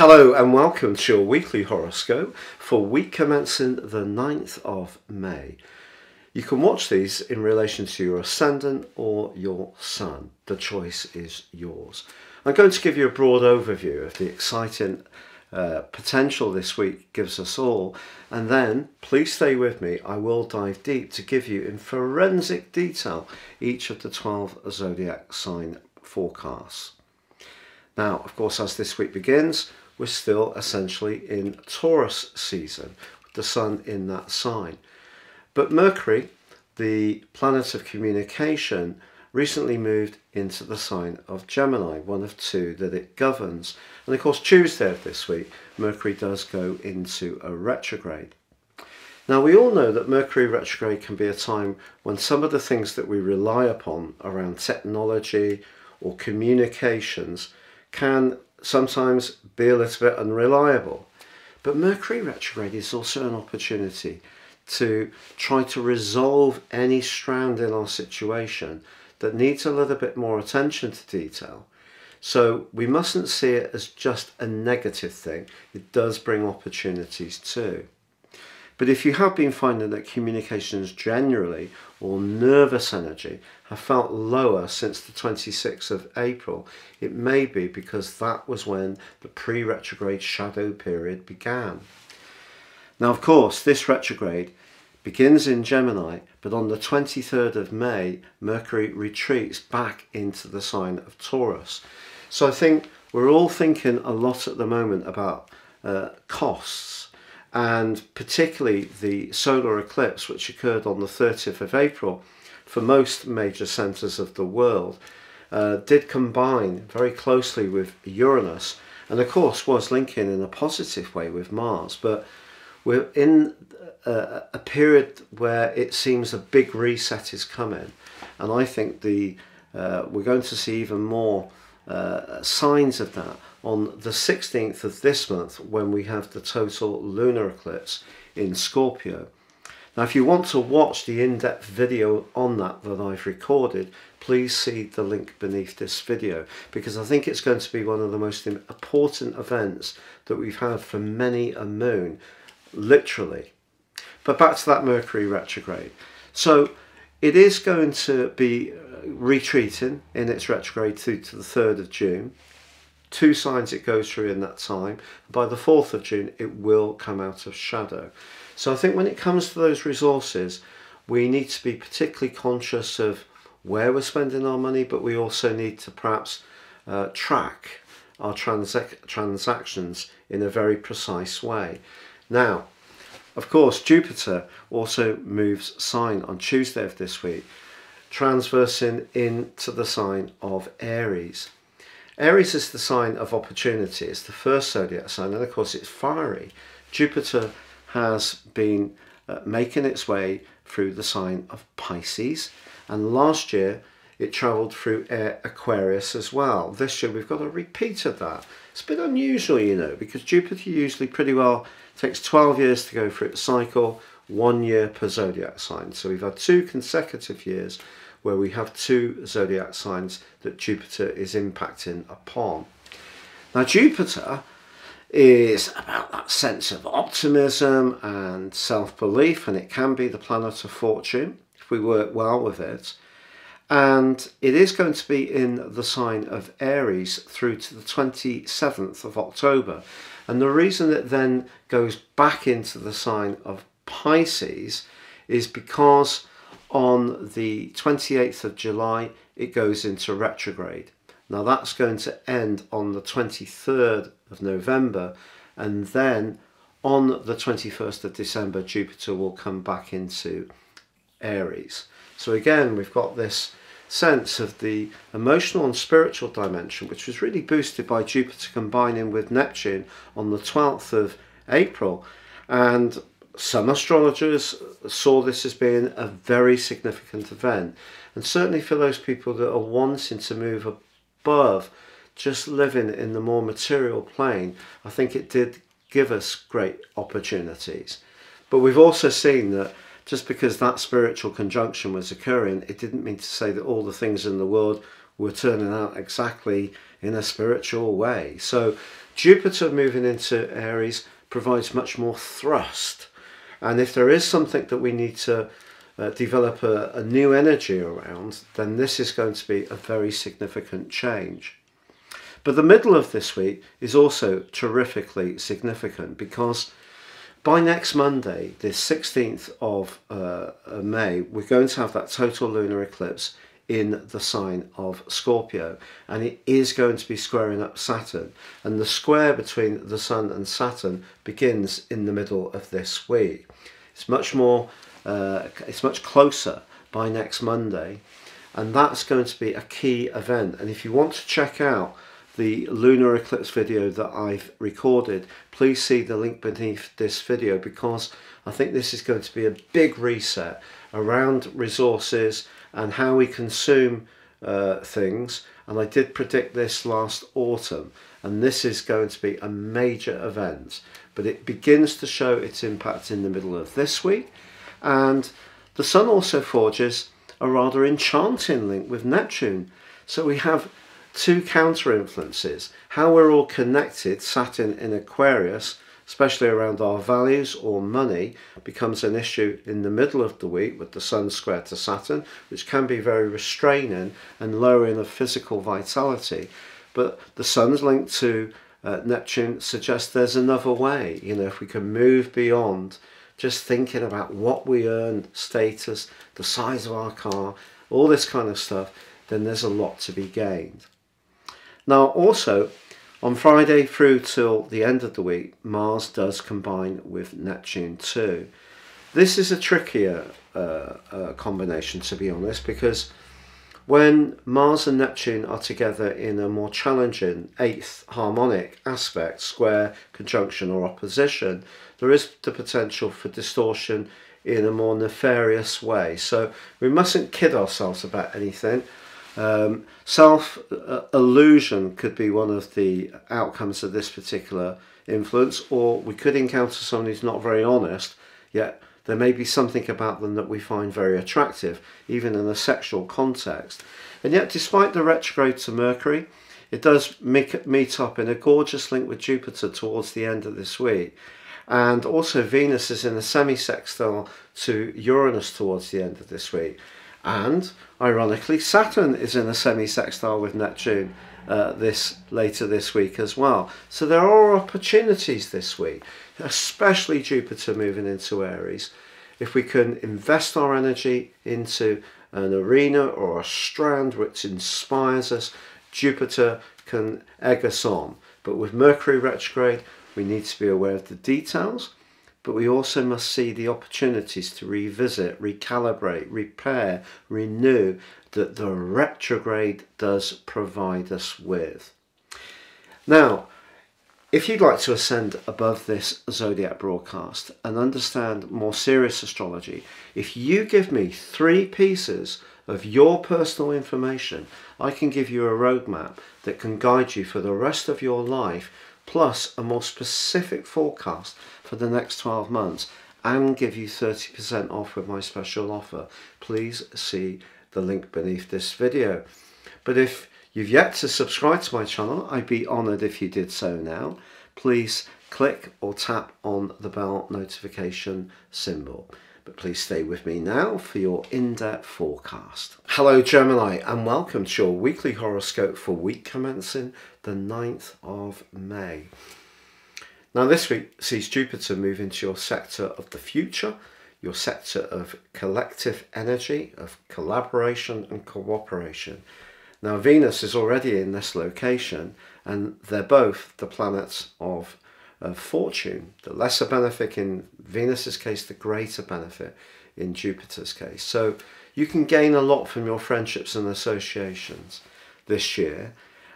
Hello and welcome to your weekly horoscope for week commencing the 9th of May. You can watch these in relation to your ascendant or your sun. The choice is yours. I'm going to give you a broad overview of the exciting potential this week gives us all, and then please stay with me. I will dive deep to give you in forensic detail each of the 12 zodiac sign forecasts. Now, of course, as this week begins, we're still essentially in Taurus season, with the sun in that sign. But Mercury, the planet of communication, recently moved into the sign of Gemini, one of two that it governs. And of course, Tuesday of this week, Mercury does go into a retrograde. Now, we all know that Mercury retrograde can be a time when some of the things that we rely upon around technology or communications can sometimes be a little bit unreliable. But Mercury retrograde is also an opportunity to try to resolve any strand in our situation that needs a little bit more attention to detail. So we mustn't see it as just a negative thing. It does bring opportunities too. But if you have been finding that communications generally or nervous energy have felt lower since the 26th of April, it may be because that was when the pre-retrograde shadow period began. Now, of course, this retrograde begins in Gemini, but on the 23rd of May, Mercury retreats back into the sign of Taurus. So I think we're all thinking a lot at the moment about costs, and particularly the solar eclipse, which occurred on the 30th of April for most major centres of the world, did combine very closely with Uranus, and of course was linking in a positive way with Mars. But we're in a period where it seems a big reset is coming, and I think we're going to see even more signs of that on the 16th of this month, when we have the total lunar eclipse in Scorpio. Now, if you want to watch the in-depth video on that I've recorded, please see the link beneath this video, because I think it's going to be one of the most important events that we've had for many a moon, literally. But back to that Mercury retrograde. So it is going to be retreating in its retrograde through to the 3rd of June. 2 signs it goes through in that time. By the 4th of June, it will come out of shadow. So I think when it comes to those resources, we need to be particularly conscious of where we're spending our money, but we also need to perhaps track our transactions in a very precise way. Now, of course, Jupiter also moves sign on Tuesday of this week, transversing into the sign of Aries. Aries is the sign of opportunity. It's the first zodiac sign, and of course it's fiery. Jupiter has been making its way through the sign of Pisces, and last year it travelled through Aquarius as well. This year we've got a repeat of that. It's a bit unusual, you know, because Jupiter usually pretty well takes 12 years to go through its cycle, 1 year per zodiac sign. So we've had 2 consecutive years where we have 2 zodiac signs that Jupiter is impacting upon. Now, Jupiter is about that sense of optimism and self-belief, and it can be the planet of fortune if we work well with it. And it is going to be in the sign of Aries through to the 27th of October. And the reason it then goes back into the sign of Pisces is because on the 28th of July, it goes into retrograde. Now that's going to end on the 23rd of November, and then on the 21st of December, Jupiter will come back into Aries. So again, we've got this sense of the emotional and spiritual dimension, which was really boosted by Jupiter combining with Neptune on the 12th of April. And some astrologers saw this as being a very significant event, and certainly for those people that are wanting to move above just living in the more material plane, I think it did give us great opportunities. But we've also seen that just because that spiritual conjunction was occurring, it didn't mean to say that all the things in the world were turning out exactly in a spiritual way. So Jupiter moving into Aries provides much more thrust. And if there is something that we need to develop a new energy around, then this is going to be a very significant change. But the middle of this week is also terrifically significant, because by next Monday, the 16th of May, we're going to have that total lunar eclipse in the sign of Scorpio, and it is going to be squaring up Saturn, and the square between the Sun and Saturn begins in the middle of this week. It's much closer by next Monday, and that's going to be a key event. And if you want to check out the lunar eclipse video that I've recorded, please see the link beneath this video, because I think this is going to be a big reset around resources and how we consume things. And I did predict this last autumn, and this is going to be a major event, but it begins to show its impact in the middle of this week. And the Sun also forges a rather enchanting link with Neptune, so we have two counter influences. How we're all connected, Saturn in Aquarius, especially around our values or money, becomes an issue in the middle of the week with the Sun square to Saturn, which can be very restraining and lowering of physical vitality. But the Sun's link to Neptune suggests there's another way. You know, if we can move beyond just thinking about what we earn, status, the size of our car, all this kind of stuff, then there's a lot to be gained. Now also, on Friday through till the end of the week, Mars does combine with Neptune too. This is a trickier combination, to be honest, because when Mars and Neptune are together in a more challenging 8th harmonic aspect, square, conjunction or opposition, there is the potential for distortion in a more nefarious way. So we mustn't kid ourselves about anything. Self-illusion could be one of the outcomes of this particular influence, or we could encounter someone who's not very honest, yet there may be something about them that we find very attractive, even in a sexual context. And yet, despite the retrograde to Mercury, it does meet up in a gorgeous link with Jupiter towards the end of this week. And also Venus is in a semi-sextile to Uranus towards the end of this week. And ironically, Saturn is in a semi-sextile with Neptune later this week as well. So there are opportunities this week, especially Jupiter moving into Aries. If we can invest our energy into an arena or a strand which inspires us, Jupiter can egg us on. But with Mercury retrograde, we need to be aware of the details, but we also must see the opportunities to revisit, recalibrate, repair, renew that the retrograde does provide us with. Now, if you'd like to ascend above this Zodiac broadcast and understand more serious astrology, if you give me 3 pieces of your personal information, I can give you a roadmap that can guide you for the rest of your life, plus a more specific forecast for the next 12 months, and give you 30% off with my special offer. Please see the link beneath this video. But if you've yet to subscribe to my channel, I'd be honoured if you did so now. Please click or tap on the bell notification symbol. But please stay with me now for your in-depth forecast. Hello Gemini, and welcome to your weekly horoscope for week commencing the 9th of May. Now this week sees Jupiter move into your sector of the future, your sector of collective energy, of collaboration and cooperation. Now Venus is already in this location, and they're both the planets of fortune. The lesser benefit in Venus's case, the greater benefit in Jupiter's case. So you can gain a lot from your friendships and associations this year.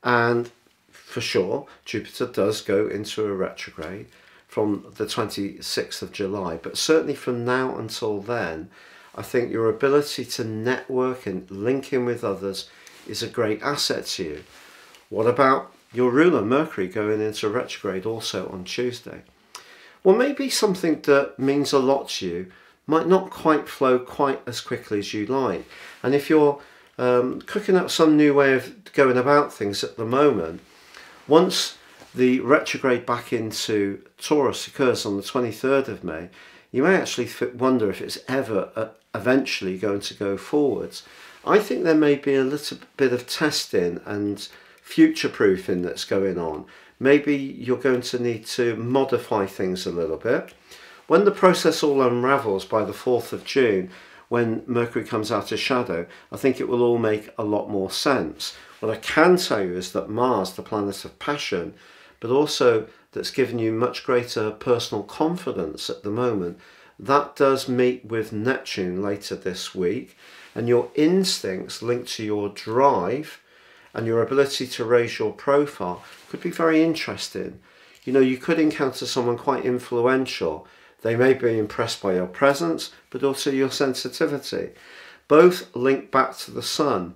And for sure, Jupiter does go into a retrograde from the 26th of July. But certainly from now until then, I think your ability to network and link in with others is a great asset to you. What about your ruler Mercury going into retrograde also on Tuesday? Well, maybe something that means a lot to you might not quite flow quite as quickly as you like. And if you're cooking up some new way of going about things at the moment, once the retrograde back into Taurus occurs on the 23rd of May, you may actually wonder if it's ever eventually going to go forwards. I think there may be a little bit of testing and future-proofing that's going on. Maybe you're going to need to modify things a little bit. When the process all unravels by the 4th of June, when Mercury comes out of shadow, I think it will all make a lot more sense. What I can tell you is that Mars, the planet of passion, but also that's given you much greater personal confidence at the moment, that does meet with Neptune later this week, and your instincts linked to your drive and your ability to raise your profile could be very interesting. You know, you could encounter someone quite influential. They may be impressed by your presence, but also your sensitivity. Both link back to the Sun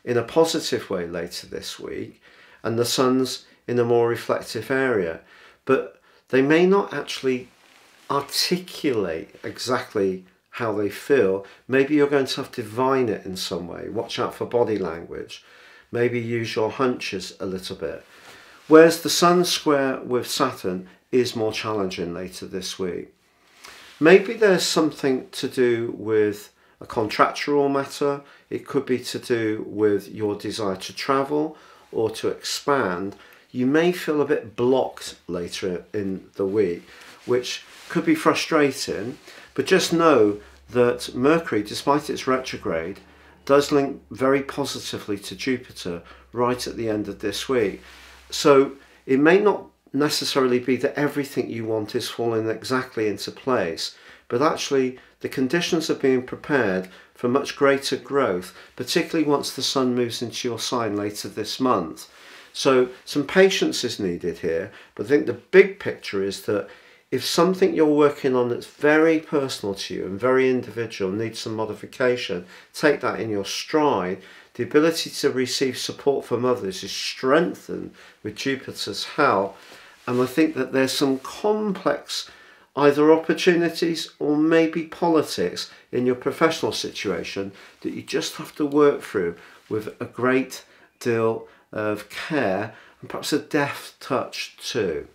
in a positive way later this week, and the Sun's in a more reflective area. But they may not actually articulate exactly how they feel. Maybe you're going to have to divine it in some way. Watch out for body language. Maybe use your hunches a little bit. Whereas the Sun square with Saturn is more challenging later this week. Maybe there's something to do with a contractual matter. It could be to do with your desire to travel or to expand. You may feel a bit blocked later in the week, which could be frustrating, but just know that Mercury, despite its retrograde, does link very positively to Jupiter right at the end of this week. So it may not necessarily be that everything you want is falling exactly into place, but actually the conditions are being prepared for much greater growth, particularly once the Sun moves into your sign later this month. So some patience is needed here, but I think the big picture is that if something you're working on that's very personal to you and very individual needs some modification, take that in your stride. The ability to receive support from others is strengthened with Jupiter's help, and I think that there's some complex either opportunities or maybe politics in your professional situation that you just have to work through with a great deal of care and perhaps a deft touch too.